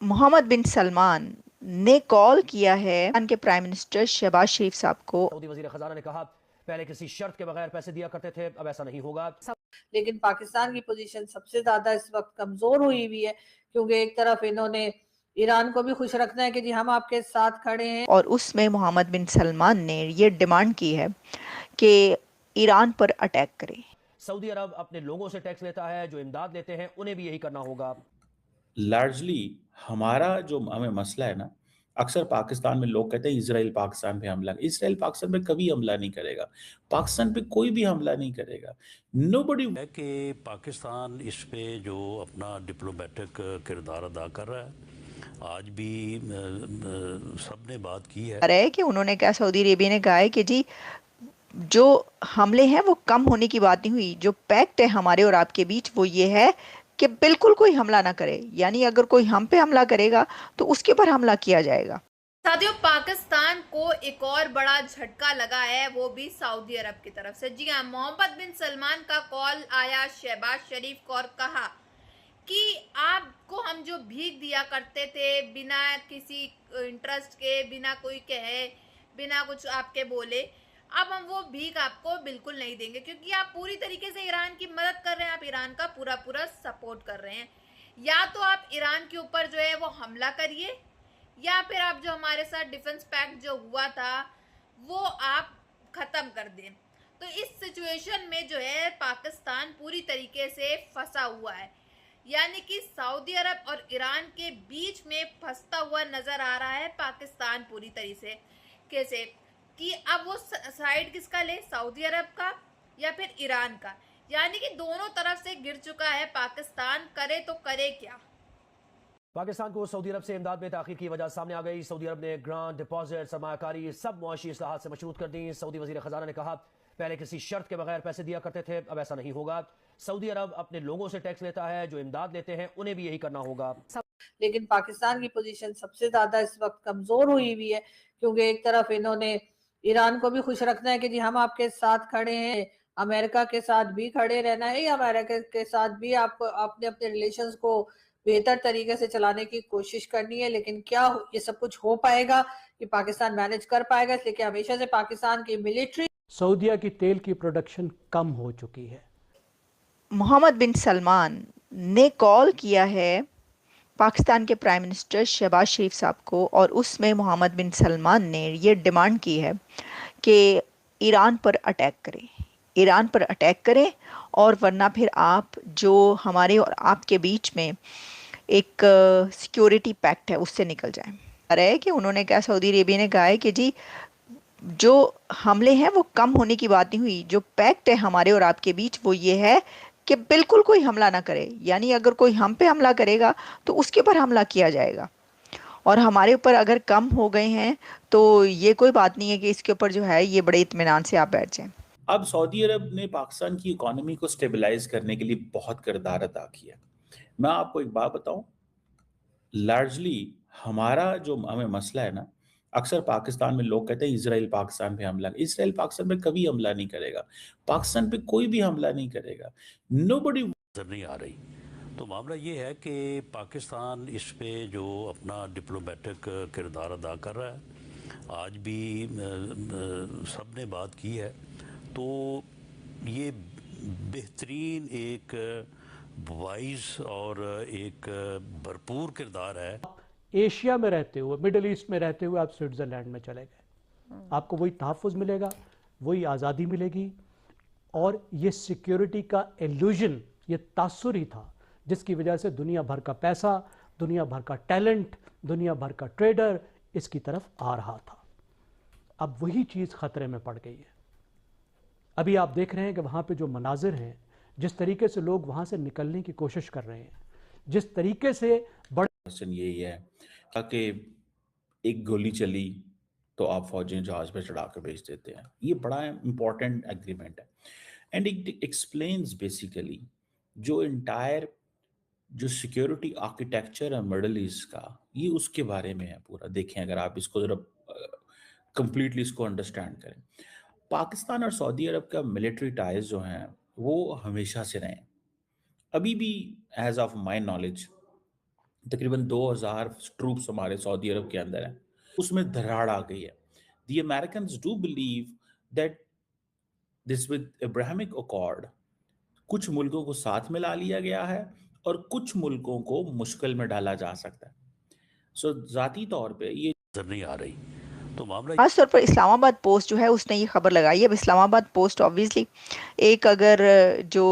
मोहम्मद बिन सलमान ने कॉल किया है पाकिस्तान के प्राइम मिनिस्टर शहबाज शरीफ साहब को। सऊदी वजीर खजाना ने कहा, पहले किसी शर्त के बगैर पैसे दिया करते थे, अब ऐसा नहीं होगा। लेकिन पाकिस्तान की पोजीशन सबसे ज्यादा इस वक्त कमजोर हुई हुई है, क्योंकि एक तरफ इन्होंने ईरान को भी खुश रखना है कि जी हम आपके साथ खड़े हैं, और उसमें मोहम्मद बिन सलमान ने ये डिमांड की है कि ईरान पर अटैक करे। सऊदी अरब अपने लोगों से टैक्स लेता है, जो इमदाद लेते हैं उन्हें भी यही करना होगा। लार्जली हमारा जो हमें मसला है ना, अक्सर पाकिस्तान में लोग कहते हैं इसराइल पाकिस्तान पे हमला, इसराइल पाकिस्तान पे कभी हमला नहीं करेगा, पाकिस्तान पे कोई भी हमला नहीं करेगा। नोबडी है कि पाकिस्तान इस पे जो अपना डिप्लोमेटिक किरदार अदा कर रहा है, आज भी सब ने बात की है कि उन्होंने कहा, सऊदी अरेबिया ने कहा है कि जी जो हमले हैं वो कम होने की बात नहीं हुई, जो पैक्ट है हमारे और आपके बीच वो ये है कि बिल्कुल कोई हमला ना करे, यानी अगर कोई हम पे हमला करेगा तो उसके ऊपर हमला किया जाएगा। साथियों, पाकिस्तान को एक और बड़ा झटका लगा है, वो भी सऊदी अरब की तरफ से। जी हाँ, मोहम्मद बिन सलमान का कॉल आया शहबाज शरीफ को और कहा कि आपको हम जो भीख दिया करते थे बिना किसी इंटरेस्ट के, बिना कोई कहे, बिना कुछ आपके बोले, अब हम वो भीख आपको बिल्कुल नहीं देंगे, क्योंकि आप पूरी तरीके से ईरान की मदद कर रहे हैं, आप ईरान का पूरा पूरा सपोर्ट कर रहे हैं। या तो आप ईरान के ऊपर जो है वो हमला करिए, या फिर आप जो हमारे साथ डिफेंस पैक्ट जो हुआ था वो आप खत्म कर दें। तो इस सिचुएशन में जो है पाकिस्तान पूरी तरीके से फंसा हुआ है, यानी कि सऊदी अरब और ईरान के बीच में फंसता हुआ नजर आ रहा है पाकिस्तान पूरी तरीके से। कैसे कि अब वो साइड किसका ले, सऊदी अरब का या फिर ईरान का, यानी कि दोनों तरफ से गिर चुका है पाकिस्तान, करे तो करे क्या। पाकिस्तान को सऊदी अरब से इमदाद में ताखीर की वजह सामने आ गई। सऊदी अरब ने ग्रांट, डिपॉजिट, सरमाकारी सब मुआशी इस्लाहात से मशरूत कर दी। सऊदी वजीर खजाना ने कहा, पहले किसी शर्त के बगैर पैसे दिया करते थे, अब ऐसा नहीं होगा। सऊदी अरब अपने लोगों से टैक्स लेता है, जो इमदाद लेते हैं उन्हें भी यही करना होगा। लेकिन पाकिस्तान की पोजीशन सबसे ज्यादा इस वक्त कमजोर हुई हुई है, क्योंकि एक तरफ इन्होंने ईरान को भी खुश रखना है कि जी हम आपके साथ खड़े हैं, अमेरिका के साथ भी खड़े रहना है, या अमेरिका के साथ भी आप अपने अपने रिलेशंस को बेहतर तरीके से चलाने की कोशिश करनी है। लेकिन क्या ये सब कुछ हो पाएगा, कि पाकिस्तान मैनेज कर पाएगा? इसलिए हमेशा से पाकिस्तान की मिलिट्री, सऊदीया की तेल की प्रोडक्शन कम हो चुकी है। मोहम्मद बिन सलमान ने कॉल किया है पाकिस्तान के प्राइम मिनिस्टर शहबाज शरीफ साहब को, और उसमें मोहम्मद बिन सलमान ने ये डिमांड की है कि ईरान पर अटैक करें, ईरान पर अटैक करें, और वरना फिर आप जो हमारे और आपके बीच में एक सिक्योरिटी पैक्ट है उससे निकल जाएं। रहे कि उन्होंने कहा, सऊदी अरेबिया ने कहा है कि जी जो हमले हैं वो कम होने की बात नहीं हुई, जो पैक्ट है हमारे और आपके बीच वो ये है कि बिल्कुल कोई हमला ना करे, यानी अगर कोई हम पे हमला करेगा तो उसके ऊपर हमला किया जाएगा। और हमारे ऊपर अगर कम हो गए हैं तो ये कोई बात नहीं है कि इसके ऊपर जो है ये बड़े इत्मीनान से आप बैठ जाएं। अब सऊदी अरब ने पाकिस्तान की इकोनॉमी को स्टेबलाइज करने के लिए बहुत किरदार अदा किया। मैं आपको एक बात बताऊं, लार्जली हमारा जो हमें मसला है ना, अक्सर पाकिस्तान में लोग कहते हैं इसराइल पाकिस्तान पे हमला, इसराइल पाकिस्तान पे कभी हमला नहीं करेगा, पाकिस्तान पे कोई भी हमला नहीं करेगा। नोबडी नजर नहीं आ रही। तो मामला ये है कि पाकिस्तान इस पे जो अपना डिप्लोमेटिक किरदार अदा कर रहा है, आज भी सब ने बात की है। तो ये बेहतरीन एक वाइज और एक भरपूर किरदार है। एशिया में रहते हुए, मिडिल ईस्ट में रहते हुए आप स्विट्ज़रलैंड में चले गए, आपको वही तहफ़्फ़ुज़ मिलेगा, वही आज़ादी मिलेगी, और ये सिक्योरिटी का इल्यूजन, ये तासुर ही था जिसकी वजह से दुनिया भर का पैसा, दुनिया भर का टैलेंट, दुनिया भर का ट्रेडर इसकी तरफ आ रहा था। अब वही चीज़ ख़तरे में पड़ गई है। अभी आप देख रहे हैं कि वहाँ पे जो मनाजिर हैं, जिस तरीके से लोग वहाँ से निकलने की कोशिश कर रहे हैं, जिस तरीके से बड़े क्वेश्चन यही है कि एक गोली चली तो आप फौजी जहाज पे चढ़ा कर भेज देते हैं। ये बड़ा इंपॉर्टेंट एग्रीमेंट है, एंड इट एक्सप्लेन्स बेसिकली जो इंटायर जो सिक्योरिटी आर्किटेक्चर है मिडल ईस्ट का, ये उसके बारे में है पूरा। देखें अगर आप इसको जरा कंप्लीटली इसको अंडरस्टैंड करें, पाकिस्तान और सऊदी अरब का मिलिट्री टाइज जो हैं वो हमेशा से रहे हैं। अभी भी एज ऑफ माई नॉलेज तकरीबन 2000 ट्रूप्स हमारे सऊदी अरब के अंदर हैं, उसमें दरार आ गई है। The Americans do believe that this with Abrahamic accord कुछ मुल्कों को साथ में ला लिया गया है और कुछ मुल्कों को मुश्किल में डाला जा सकता है। सो ज़ाती तौर पे ये नजर नहीं आ रही। तो मामला खास तौर पर इस्लामाबाद पोस्ट जो है उसने ये खबर लगाई है। अब इस्लामाबाद पोस्ट ऑब्वियसली एक अगर जो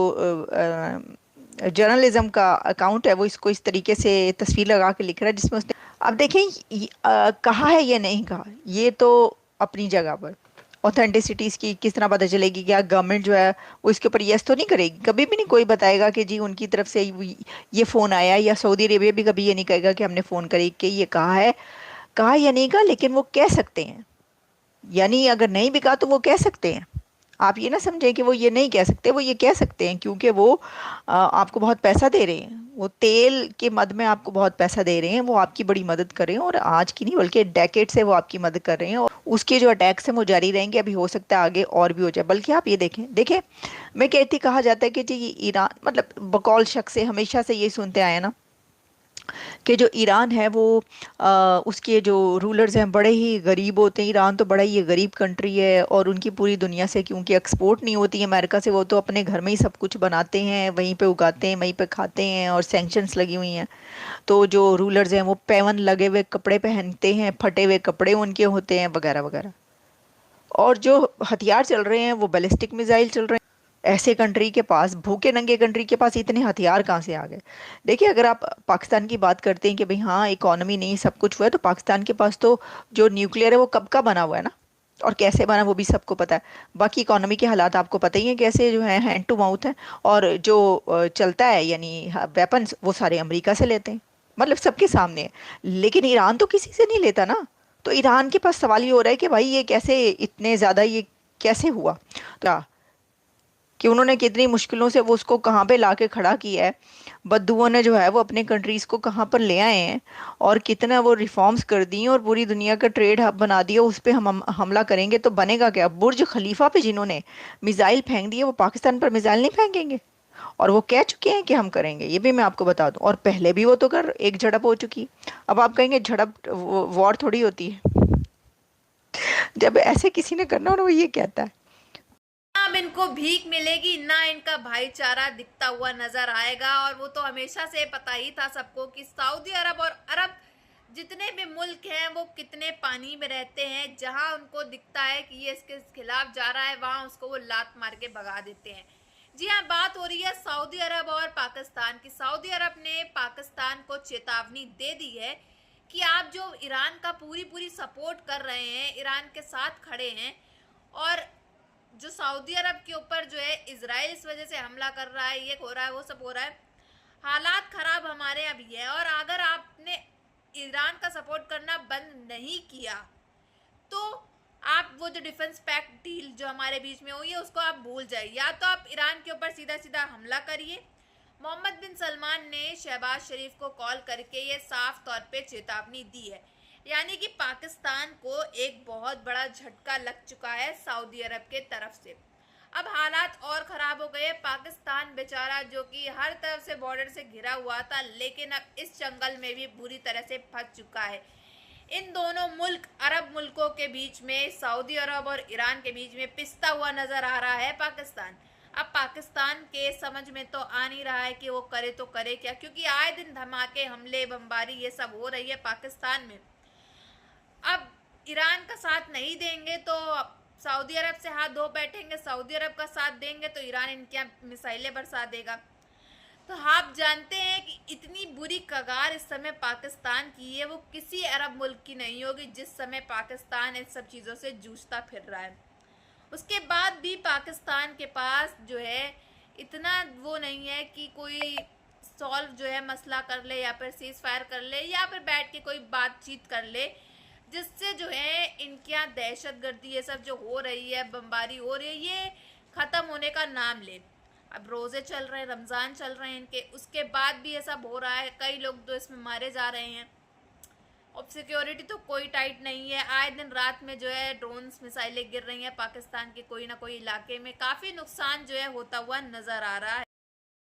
जर्नलिज्म का अकाउंट है वो इसको इस तरीके से तस्वीर लगा के लिख रहा है जिसमें उसने, अब देखें कहा है या नहीं कहा, ये तो अपनी जगह पर ऑथेंटिसिटीज़ की किस तरह पता चलेगी। क्या गवर्नमेंट जो है वो इसके ऊपर यस तो नहीं करेगी? कभी भी नहीं कोई बताएगा कि जी उनकी तरफ से ये फ़ोन आया, या सऊदी अरेबिया भी कभी ये नहीं कहेगा कि हमने फ़ोन करी कि ये कहा है, कहा या नहीं कहा, लेकिन वो कह सकते हैं। यानी अगर नहीं भी कहा तो वो कह सकते हैं। आप ये ना समझें कि वो ये नहीं कह सकते, वो ये कह सकते हैं क्योंकि वो आपको बहुत पैसा दे रहे हैं। वो तेल के मद में आपको बहुत पैसा दे रहे हैं, वो आपकी बड़ी मदद कर रहे हैं, और आज की नहीं बल्कि डेकेड से वो आपकी मदद कर रहे हैं, और उसके जो अटैक्स हैं वो जारी रहेंगे। अभी हो सकता है आगे और भी हो जाए। बल्कि आप ये देखें देखें मैं कहती, कहा जाता है कि जी ईरान, मतलब बकौल शख्स से हमेशा से ये सुनते आए ना कि जो ईरान है वो उसके जो रूलर्स हैं बड़े ही गरीब होते हैं। ईरान तो बड़ा ही गरीब कंट्री है, और उनकी पूरी दुनिया से क्योंकि एक्सपोर्ट नहीं होती है अमेरिका से, वो तो अपने घर में ही सब कुछ बनाते हैं, वहीं पे उगाते हैं, वहीं पे खाते हैं, और सैंक्शंस लगी हुई हैं। तो जो रूलर्स हैं वो पैवन लगे हुए कपड़े पहनते हैं, फटे हुए कपड़े उनके होते हैं, वगैरह वगैरह। और जो हथियार चल रहे हैं वो बैलिस्टिक मिसाइल चल रहे हैं। ऐसे कंट्री के पास, भूखे नंगे कंट्री के पास इतने हथियार कहाँ से आ गए? देखिए, अगर आप पाकिस्तान की बात करते हैं कि भाई हाँ इकोनॉमी नहीं सब कुछ हुआ है, तो पाकिस्तान के पास तो जो न्यूक्लियर है वो कब का बना हुआ है ना, और कैसे बना वो भी सबको पता है। बाकी इकोनॉमी के हालात आपको पता ही है कैसे जो है हैंड टू माउथ है। और जो चलता है यानी वेपन्स वो सारे अमेरिका से लेते हैं, मतलब सबके सामने है। लेकिन ईरान तो किसी से नहीं लेता ना। तो ईरान के पास सवाल ये हो रहा है कि भाई ये कैसे इतने ज़्यादा, ये कैसे हुआ? तो कि उन्होंने कितनी मुश्किलों से वो उसको कहाँ पे लाके खड़ा किया है। बद्दुओं ने जो है वो अपने कंट्रीज़ को कहाँ पर ले आए हैं, और कितना वो रिफॉर्म्स कर दी, और पूरी दुनिया का ट्रेड हब बना दिया। उस पर हम हमला करेंगे तो बनेगा क्या? बुर्ज खलीफा पे जिन्होंने मिसाइल फेंक दिए, वो पाकिस्तान पर मिसाइल नहीं फेंकेंगे। और वो कह चुके हैं कि हम करेंगे, ये भी मैं आपको बता दूं। और पहले भी वो तो कर एक झड़प हो चुकी। अब आप कहेंगे झड़प वॉर थोड़ी होती है। जब ऐसे किसी ने करना हो ना, वो ये कहता है अब इनको भीख मिलेगी ना, इनका भाईचारा दिखता हुआ नजर आएगा। और वो तो हमेशा से पता ही था सबको कि सऊदी अरब और अरब जितने भी मुल्क हैं वो कितने पानी में रहते हैं। जहां उनको दिखता है कि ये इसके खिलाफ जा रहा है, वहां उसको वो लात मार के भगा देते हैं। जी हाँ, बात हो रही है सऊदी अरब और पाकिस्तान की। सऊदी अरब ने पाकिस्तान को चेतावनी दे दी है कि आप जो ईरान का पूरी सपोर्ट कर रहे हैं, ईरान के साथ खड़े हैं, और जो सऊदी अरब के ऊपर जो है इजराइल इस वजह से हमला कर रहा है, ये हो रहा है, वो सब हो रहा है, हालात खराब हमारे अभी है। और अगर आपने ईरान का सपोर्ट करना बंद नहीं किया तो आप वो जो डिफेंस पैक्ट डील जो हमारे बीच में हुई है उसको आप भूल जाइए। या तो आप ईरान के ऊपर सीधा सीधा हमला करिए। मोहम्मद बिन सलमान ने शहबाज शरीफ को कॉल करके ये साफ तौर पे चेतावनी दी है, यानी कि पाकिस्तान को एक बहुत बड़ा झटका लग चुका है सऊदी अरब के तरफ से। अब हालात और ख़राब हो गए। पाकिस्तान बेचारा जो कि हर तरफ से बॉर्डर से घिरा हुआ था, लेकिन अब इस जंगल में भी बुरी तरह से फंस चुका है। इन दोनों मुल्क, अरब मुल्कों के बीच में, सऊदी अरब और ईरान के बीच में पिसता हुआ नज़र आ रहा है पाकिस्तान। अब पाकिस्तान के समझ में तो आ नहीं रहा है कि वो करे तो करे क्या, क्योंकि आए दिन धमाके, हमले, बमबारी ये सब हो रही है पाकिस्तान में। अब ईरान का साथ नहीं देंगे तो सऊदी अरब से हाथ धो बैठेंगे, सऊदी अरब का साथ देंगे तो ईरान इनके यहाँ मिसाइलें बरसा देगा। तो आप जानते हैं कि इतनी बुरी कगार इस समय पाकिस्तान की है, वो किसी अरब मुल्क की नहीं होगी जिस समय पाकिस्तान इन सब चीज़ों से जूझता फिर रहा है। उसके बाद भी पाकिस्तान के पास जो है इतना वो नहीं है कि कोई सॉल्व जो है मसला कर ले, या फिर सीज फायर कर ले, या फिर बैठ के कोई बातचीत कर ले, जिससे जो है इनके यहाँ दहशतगर्दी ये सब जो हो रही है, बमबारी हो रही है, ये ख़त्म होने का नाम ले। अब रोज़े चल रहे हैं, रमज़ान चल रहे हैं इनके, उसके बाद भी ये सब हो रहा है। कई लोग तो इसमें मारे जा रहे हैं। अब सिक्योरिटी तो कोई टाइट नहीं है। आए दिन रात में जो है ड्रोन्स, मिसाइलें गिर रही हैं पाकिस्तान के कोई ना कोई इलाके में। काफ़ी नुकसान जो है होता हुआ नज़र आ रहा है।